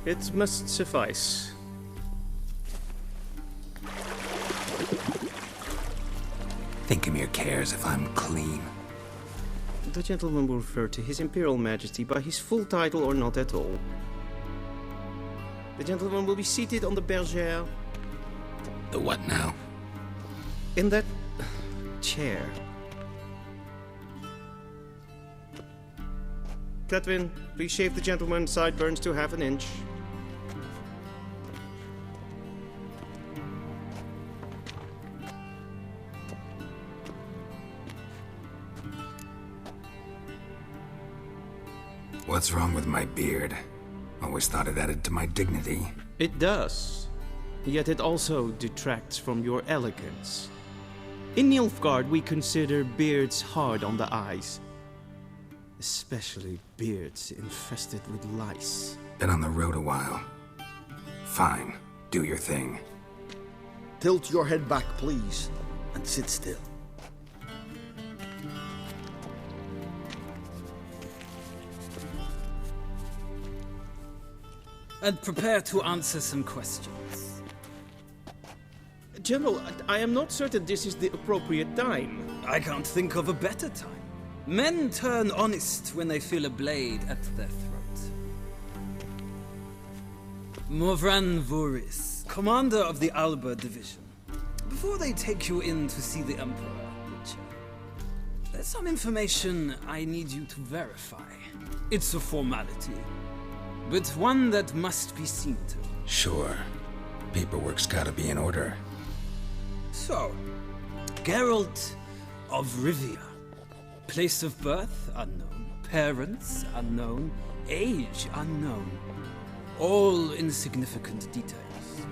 It must suffice. Think Emir cares if I'm clean? The gentleman will refer to His Imperial Majesty by his full title or not at all. The gentleman will be seated on the bergère. The what now? In that chair. Cletwin, please shave the gentleman's sideburns to half an inch. What's wrong with my beard? Always thought it added to my dignity. It does. Yet it also detracts from your elegance. In Nilfgaard, we consider beards hard on the eyes. Especially beards infested with lice. Been on the road a while. Fine, do your thing. Tilt your head back, please, and sit still. And prepare to answer some questions. General, I am not certain this is the appropriate time. I can't think of a better time. Men turn honest when they feel a blade at their throat. Morvran Voris, commander of the Alba Division. Before they take you in to see the Emperor, Witcher, there's some information I need you to verify. It's a formality, but one that must be seen to. Sure. Paperwork's gotta be in order. So, Geralt of Rivia. Place of birth, unknown. Parents, unknown. Age, unknown. All insignificant details.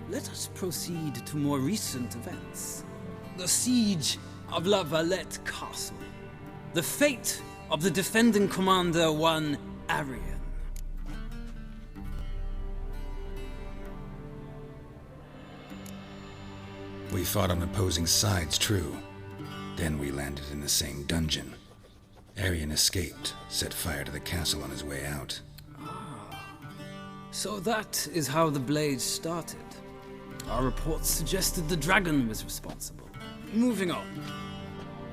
Let us proceed to more recent events. The siege of La Valette Castle. The fate of the defending commander, one Arian. We fought on opposing sides, true. Then we landed in the same dungeon. Arian escaped, set fire to the castle on his way out. So that is how the blade started. Our reports suggested the dragon was responsible. Moving on.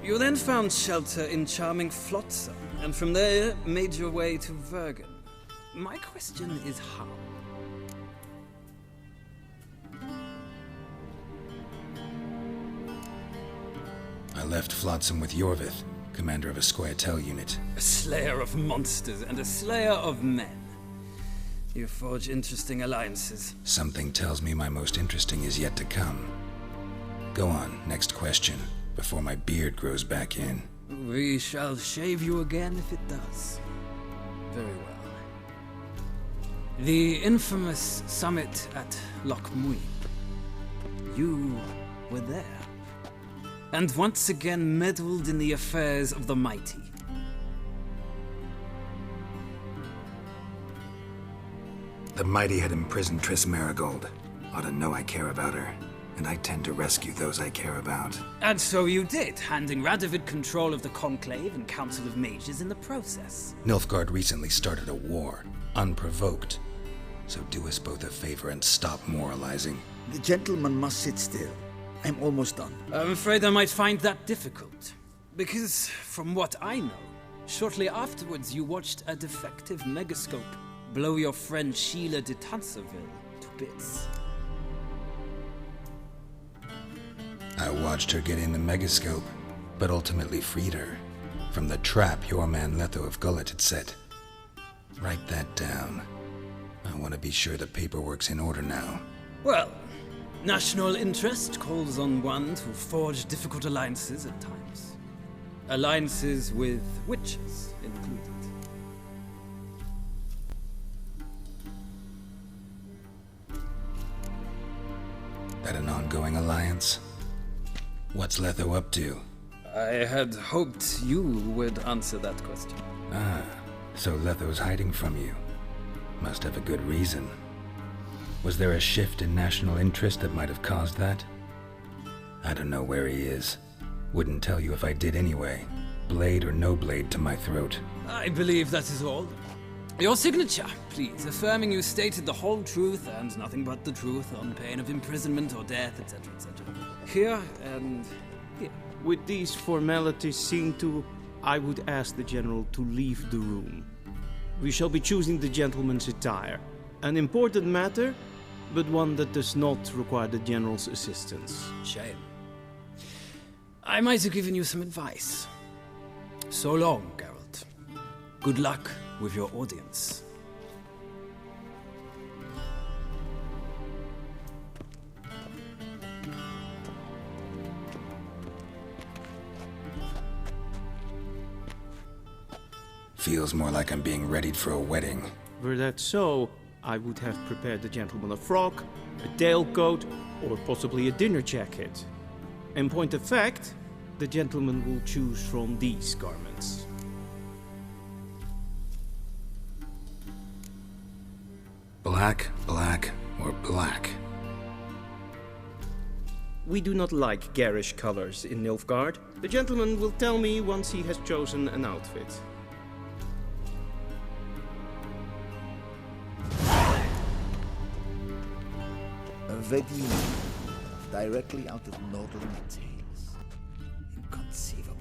You then found shelter in charming Flotsam, and from there made your way to Vergen. My question is how? I left Flotsam with Yorvith, commander of a Squirtel unit. A slayer of monsters and a slayer of men. You forge interesting alliances. Something tells me my most interesting is yet to come. Go on, next question, before my beard grows back in. We shall shave you again if it does. Very well. The infamous summit at Loch Muin. You were there. And once again meddled in the affairs of the mighty. The mighty had imprisoned Triss Marigold. Ought to know I care about her, and I tend to rescue those I care about. And so you did, handing Radovid control of the Conclave and Council of Mages in the process. Nilfgaard recently started a war, unprovoked. So do us both a favor and stop moralizing. The gentleman must sit still. I'm almost done. I'm afraid I might find that difficult. Because, from what I know, shortly afterwards you watched a defective megascope blow your friend Sheila de Tanserville to bits. I watched her get in the megascope, but ultimately freed her from the trap your man Letho of Gullet had set. Write that down. I want to be sure the paperwork's in order now. Well, national interest calls on one to forge difficult alliances at times. Alliances with witches included. That an ongoing alliance? What's Letho up to? I had hoped you would answer that question. Ah, so Letho's hiding from you. Must have a good reason. Was there a shift in national interest that might have caused that? I don't know where he is. Wouldn't tell you if I did anyway. Blade or no blade to my throat. I believe that is all. Your signature, please, affirming you stated the whole truth and nothing but the truth on pain of imprisonment or death, etc., etc. Here and here. With these formalities seen to, I would ask the General to leave the room. We shall be choosing the gentleman's attire. An important matter, but one that does not require the General's assistance. Shame. I might have given you some advice. So long, Geralt. Good luck with your audience. Feels more like I'm being readied for a wedding. Were that so, I would have prepared the gentleman a frock, a tailcoat, or possibly a dinner jacket. In point of fact, the gentleman will choose from these garments. Black, black, or black? We do not like garish colors in Nilfgaard. The gentleman will tell me once he has chosen an outfit. A wedding directly out of northern tales. Inconceivable.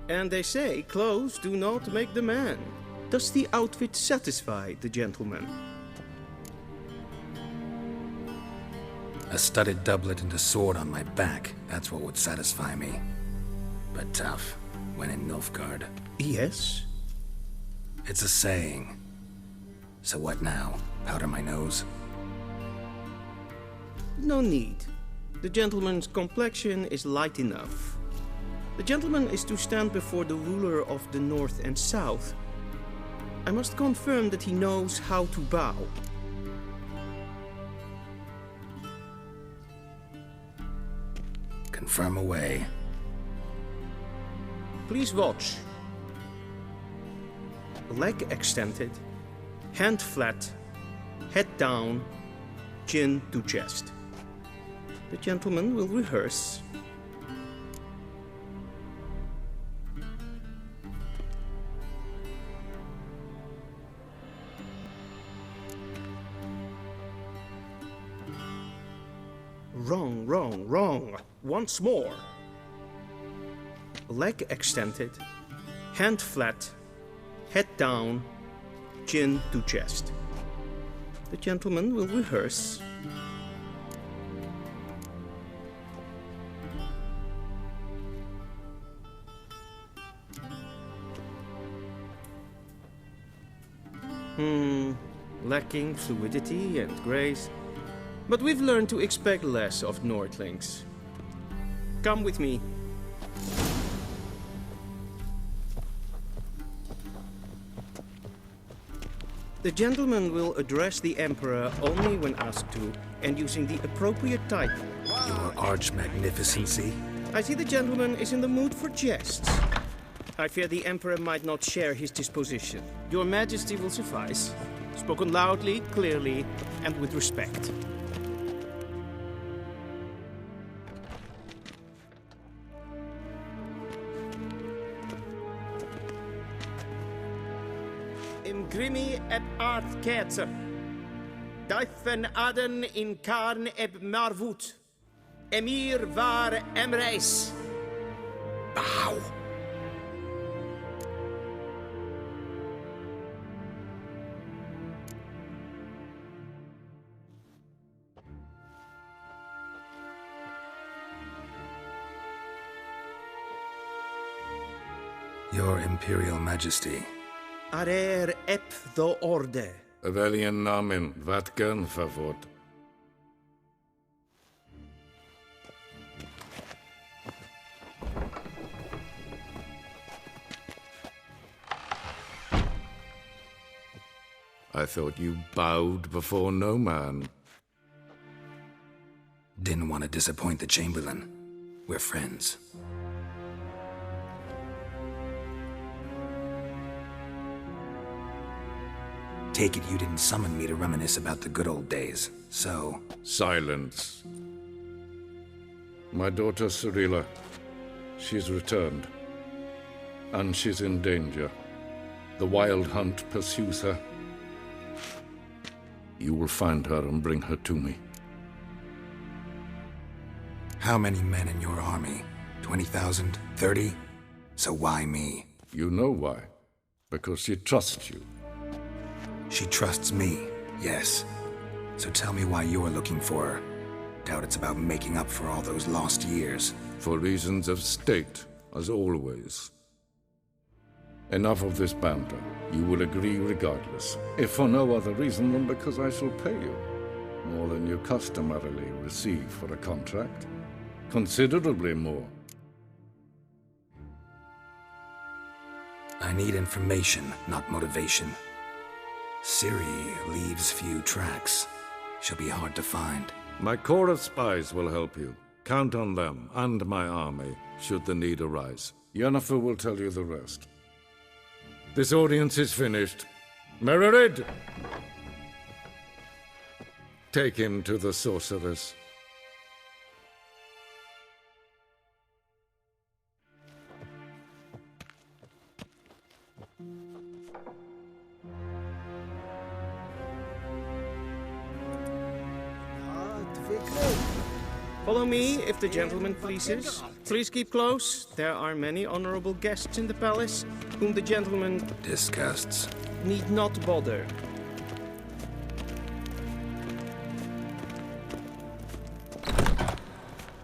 And they say clothes do not make the man. Does the outfit satisfy the gentleman? A studded doublet and a sword on my back, that's what would satisfy me. But tough, when in Nilfgaard. Yes. It's a saying. So what now? Powder my nose? No need. The gentleman's complexion is light enough. The gentleman is to stand before the ruler of the North and South. I must confirm that he knows how to bow. Confirm away. Please watch. Leg extended, hand flat, head down, chin to chest. The gentleman will rehearse. Wrong, wrong, wrong. Once more. Leg extended, hand flat, head down, chin to chest. The gentleman will rehearse. Lacking fluidity and grace. But we've learned to expect less of Nordlings. Come with me. The gentleman will address the Emperor only when asked to, and using the appropriate title. Your Arch-Magnificency? I see the gentleman is in the mood for jests. I fear the Emperor might not share his disposition. Your Majesty will suffice. Spoken loudly, clearly, and with respect. Imgrimi eb art ketzer. Daifen aden in karn eb marvut. Emir var emreis. Bow! Your Imperial Majesty, Arer ep the orde. Welchen Namen? Wat gern verwort? I thought you bowed before no man. Didn't want to disappoint the Chamberlain. We're friends. Take it you didn't summon me to reminisce about the good old days, so... Silence. My daughter Cyrilla, she's returned. And she's in danger. The Wild Hunt pursues her. You will find her and bring her to me. How many men in your army? 20,000? 30? So why me? You know why. Because she trusts you. She trusts me, yes. So tell me why you're looking for her. Doubt it's about making up for all those lost years. For reasons of state, as always. Enough of this banter. You will agree regardless, if for no other reason than because I shall pay you. More than you customarily receive for a contract. Considerably more. I need information, not motivation. Ciri leaves few tracks. She'll be hard to find. My corps of spies will help you. Count on them, and my army, should the need arise. Yennefer will tell you the rest. This audience is finished. Mererid! Take him to the sorceress. Follow me, if the gentleman pleases. Please keep close. There are many honorable guests in the palace, whom the gentleman Disgusts. need not bother.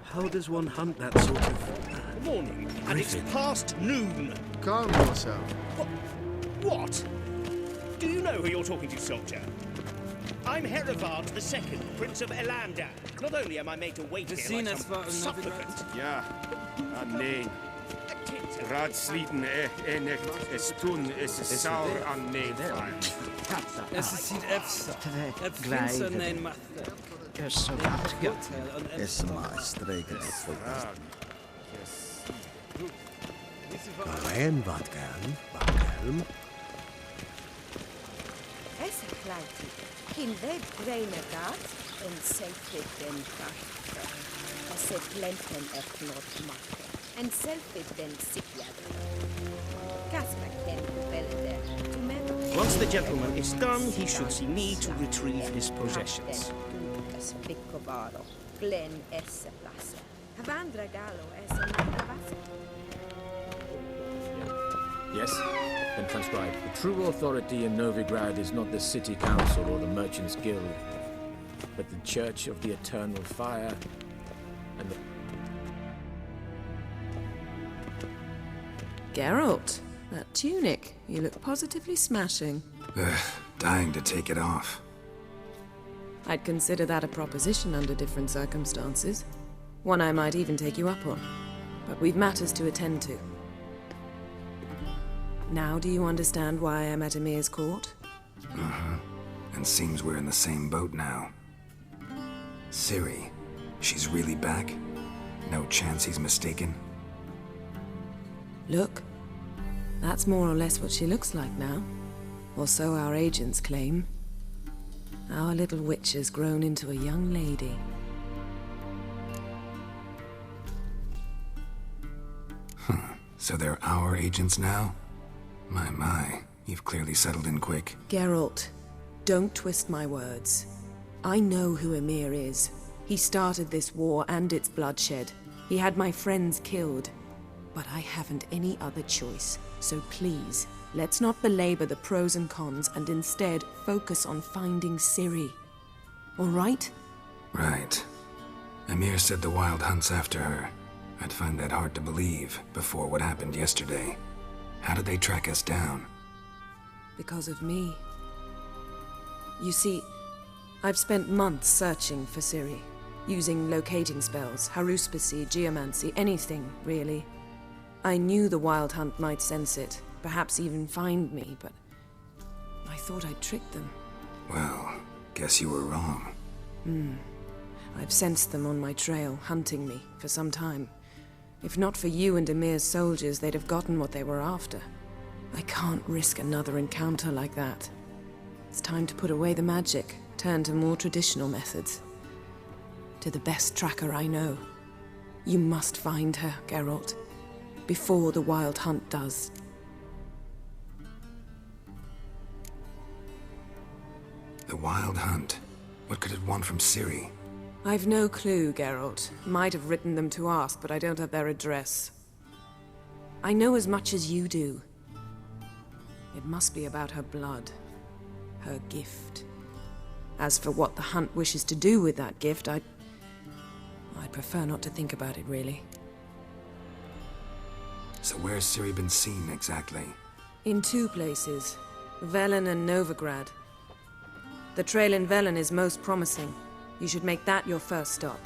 How does one hunt that sort of... Morning, and it's past noon. Calm yourself. What? Do you know who you're talking to, soldier? I'm Herivard II, Prince of Elander. Not only am I made to wait here like some supplicant... Ja, nee. Raadsliden enecht is toen is saur aan neefvaar. Es ist sieht efsa. Efsa nein macht. Is maar streken voor Alleen wat kan, Essa kleiti, kin web breine gaat en selfie den kracht. Essa glenten knot maken en selfie den sikjad. Kasper ken belde to member. Once the gentleman is done, he should see me to retrieve his possessions. Spiccovaro, Glen essa plaza. Havandra gallo essa navassa. Yes? Then transcribe. The true authority in Novigrad is not the city council or the merchants' guild, but the Church of the Eternal Fire and the... Geralt, that tunic. You look positively smashing. Dying to take it off. I'd consider that a proposition under different circumstances. One I might even take you up on. But we've matters to attend to. Now do you understand why I'm at Emir's court? Uh-huh. And seems we're in the same boat now. Ciri, she's really back? No chance he's mistaken? Look, that's more or less what she looks like now. Or so our agents claim. Our little witch has grown into a young lady. Huh. So they're our agents now? My, you've clearly settled in quick. Geralt, don't twist my words. I know who Emir is. He started this war and its bloodshed. He had my friends killed. But I haven't any other choice. So please, let's not belabor the pros and cons and instead focus on finding Ciri. All right? Right. Emir said the Wild Hunt's after her. I'd find that hard to believe before what happened yesterday. How did they track us down? Because of me. You see, I've spent months searching for Ciri, using locating spells, haruspicy, geomancy, anything, really. I knew the Wild Hunt might sense it, perhaps even find me, but I thought I'd tricked them. Well, guess you were wrong. I've sensed them on my trail, hunting me, for some time. If not for you and Emir's soldiers, they'd have gotten what they were after. I can't risk another encounter like that. It's time to put away the magic, turn to more traditional methods. To the best tracker I know. You must find her, Geralt. Before the Wild Hunt does. The Wild Hunt? What could it want from Ciri? I've no clue, Geralt. Might have written them to ask, but I don't have their address. I know as much as you do. It must be about her blood. Her gift. As for what the Hunt wishes to do with that gift, I'd prefer not to think about it, really. So where's Ciri been seen, exactly? In 2 places. Velen and Novigrad. The trail in Velen is most promising. You should make that your first stop.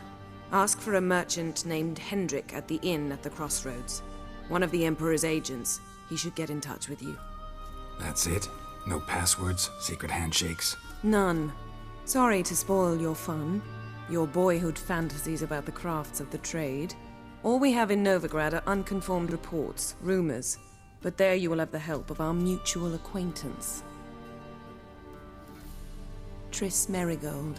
Ask for a merchant named Hendrik at the inn at the crossroads. One of the Emperor's agents. He should get in touch with you. That's it? No passwords, secret handshakes? None. Sorry to spoil your fun. Your boyhood fantasies about the crafts of the trade. All we have in Novigrad are unconfirmed reports, rumors. But there you will have the help of our mutual acquaintance. Triss Merigold.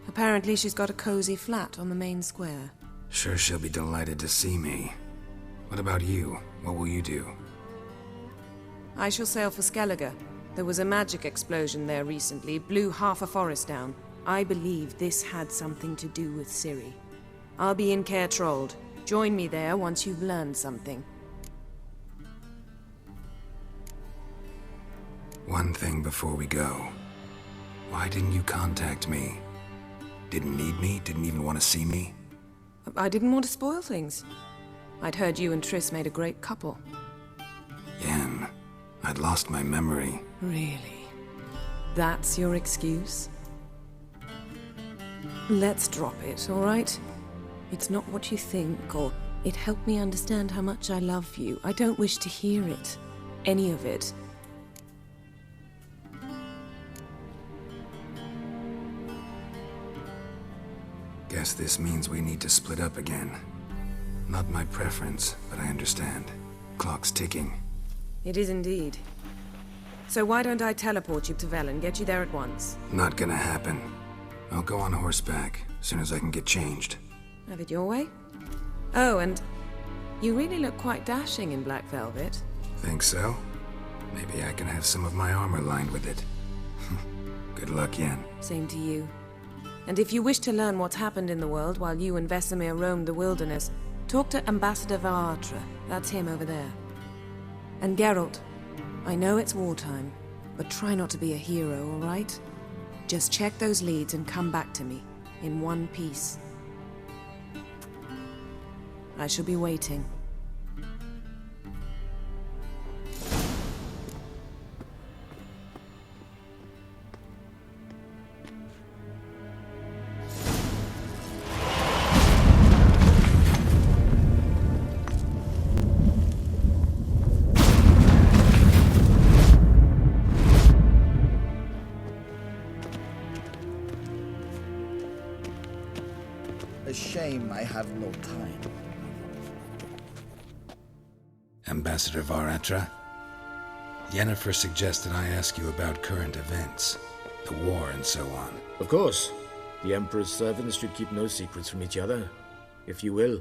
Apparently she's got a cozy flat on the main square. Sure she'll be delighted to see me. What about you? What will you do? I shall sail for Skellige. There was a magic explosion there recently, blew half a forest down. I believe this had something to do with Ciri. I'll be in Caer Trold. Join me there once you've learned something. One thing before we go. Why didn't you contact me? Didn't need me? Didn't even want to see me? I didn't want to spoil things. I'd heard you and Triss made a great couple. Yen, I'd lost my memory. Really? That's your excuse? Let's drop it, all right? It's not what you think, or it helped me understand how much I love you. I don't wish to hear it. Any of it. Guess this means we need to split up again. Not my preference, but I understand. Clock's ticking. It is indeed. So why don't I teleport you to Velen, get you there at once? Not gonna happen. I'll go on horseback, as soon as I can get changed. Have it your way? Oh, and you really look quite dashing in black velvet. Think so? Maybe I can have some of my armor lined with it. Good luck, Yen. Same to you. And if you wish to learn what's happened in the world while you and Vesemir roamed the wilderness, talk to Ambassador Varatra. That's him over there. And Geralt, I know it's wartime, but try not to be a hero, all right? Just check those leads and come back to me, in one piece. I shall be waiting. A shame I have no time. Ambassador Varatra? Yennefer suggested I ask you about current events, the war and so on. Of course. The Emperor's servants should keep no secrets from each other. If you will,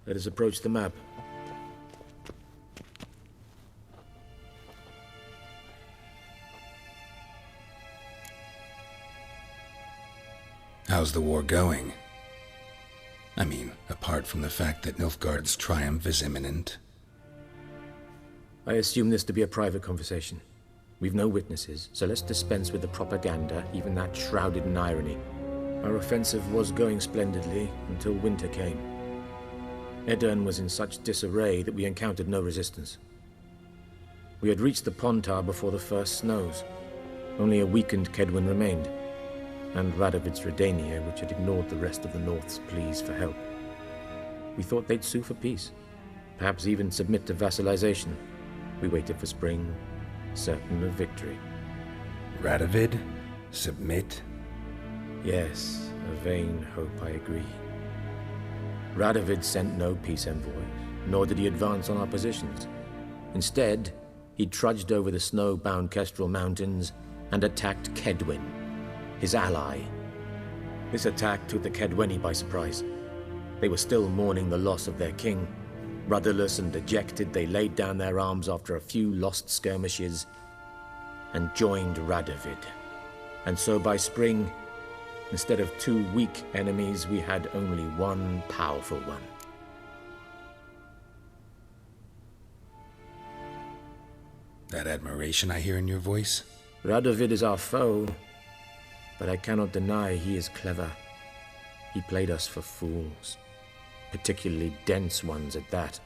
let us approach the map. How's the war going? I mean, apart from the fact that Nilfgaard's triumph is imminent. I assume this to be a private conversation. We've no witnesses, so let's dispense with the propaganda, even that shrouded in irony. Our offensive was going splendidly until winter came. Edirne was in such disarray that we encountered no resistance. We had reached the Pontar before the first snows. Only a weakened Kedwin remained, and Radovid's Redania, which had ignored the rest of the North's pleas for help. We thought they'd sue for peace, perhaps even submit to vassalization. We waited for spring, certain of victory. Radovid? Submit? Yes, a vain hope, I agree. Radovid sent no peace envoys, nor did he advance on our positions. Instead, he trudged over the snow-bound Kestrel Mountains and attacked Kedwin, his ally. This attack took the Kedweni by surprise. They were still mourning the loss of their king. Rudderless and dejected, they laid down their arms after a few lost skirmishes and joined Radovid. And so by spring, instead of 2 weak enemies, we had only one powerful one. That admiration I hear in your voice? Radovid is our foe, but I cannot deny he is clever. He played us for fools, particularly dense ones at that.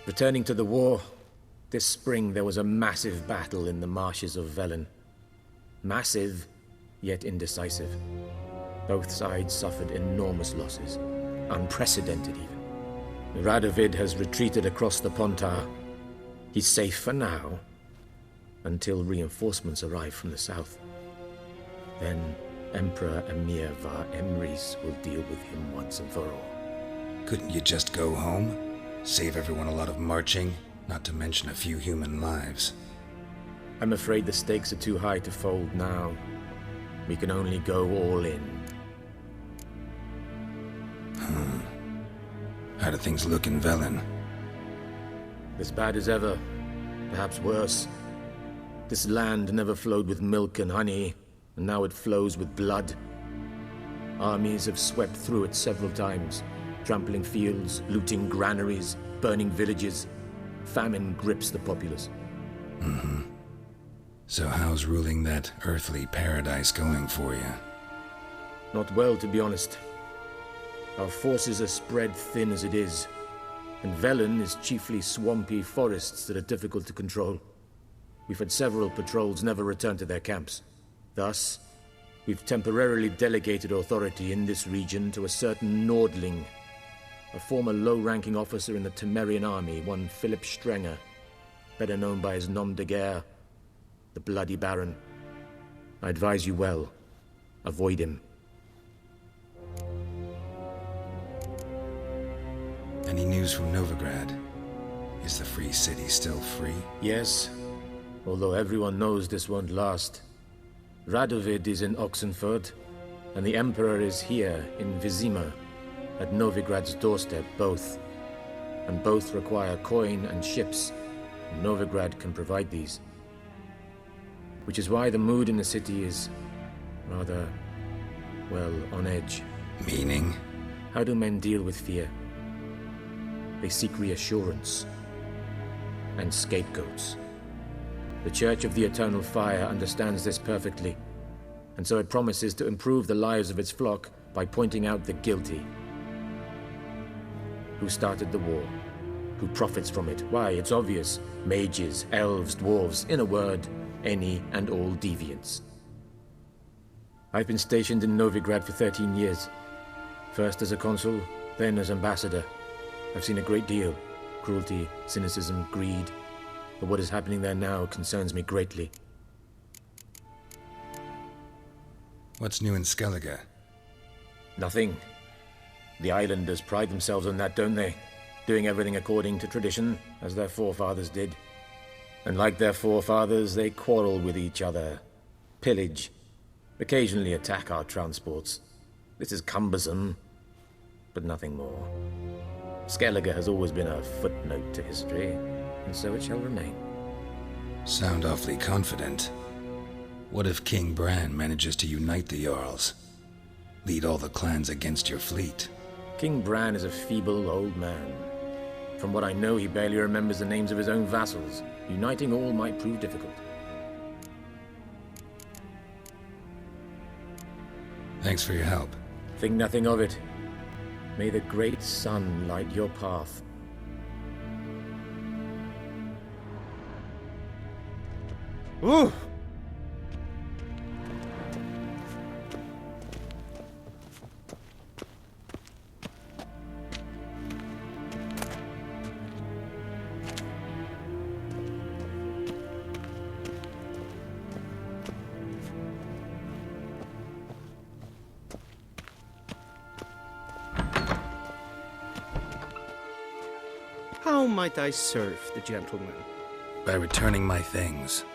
Returning to the war, this spring there was a massive battle in the marshes of Velen. Massive, yet indecisive. Both sides suffered enormous losses, unprecedented even. Radovid has retreated across the Pontar. He's safe for now, until reinforcements arrive from the south. Then Emperor Emir var Emrys will deal with him once and for all. Couldn't you just go home? Save everyone a lot of marching, not to mention a few human lives. I'm afraid the stakes are too high to fold now. We can only go all in. How do things look in Velen? As bad as ever, perhaps worse. This land never flowed with milk and honey, and now it flows with blood. Armies have swept through it several times, trampling fields, looting granaries, burning villages. Famine grips the populace. So how's ruling that earthly paradise going for you? Not well, to be honest. Our forces are spread thin as it is, and Velen is chiefly swampy forests that are difficult to control. We've had several patrols never return to their camps. Thus, we've temporarily delegated authority in this region to a certain Nordling, a former low-ranking officer in the Temerian army, one Philip Strenger, better known by his nom de guerre, the Bloody Baron. I advise you well. Avoid him. Any news from Novigrad? Is the free city still free? Yes, although everyone knows this won't last. Radovid is in Oxenford, and the Emperor is here in Vizima, at Novigrad's doorstep, both. And both require coin and ships, and Novigrad can provide these. Which is why the mood in the city is rather, well, on edge. Meaning? How do men deal with fear? They seek reassurance and scapegoats. The Church of the Eternal Fire understands this perfectly, and so it promises to improve the lives of its flock by pointing out the guilty. Who started the war? Who profits from it? Why, it's obvious. Mages, elves, dwarves, in a word, any and all deviants. I've been stationed in Novigrad for 13 years. First as a consul, then as ambassador. I've seen a great deal. Cruelty, cynicism, greed. But what is happening there now concerns me greatly. What's new in Skellige? Nothing. The islanders pride themselves on that, don't they? Doing everything according to tradition, as their forefathers did. And like their forefathers, they quarrel with each other, pillage, occasionally attack our transports. This is cumbersome, but nothing more. Skellige has always been a footnote to history, and so it shall remain. Sound awfully confident. What if King Bran manages to unite the Jarls? Lead all the clans against your fleet? King Bran is a feeble old man. From what I know, he barely remembers the names of his own vassals. Uniting all might prove difficult. Thanks for your help. Think nothing of it. May the great sun light your path. Ooh. How might I serve the gentleman? By returning my things.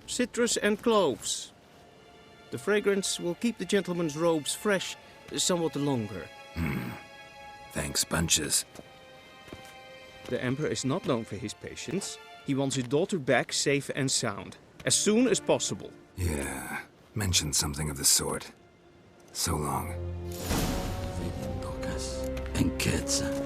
Citrus and cloves. The fragrance will keep the gentleman's robes fresh somewhat longer. Thanks, bunches. The Emperor is not known for his patience. He wants his daughter back safe and sound, as soon as possible. Yeah, mentioned something of the sort. So long. En quetzal.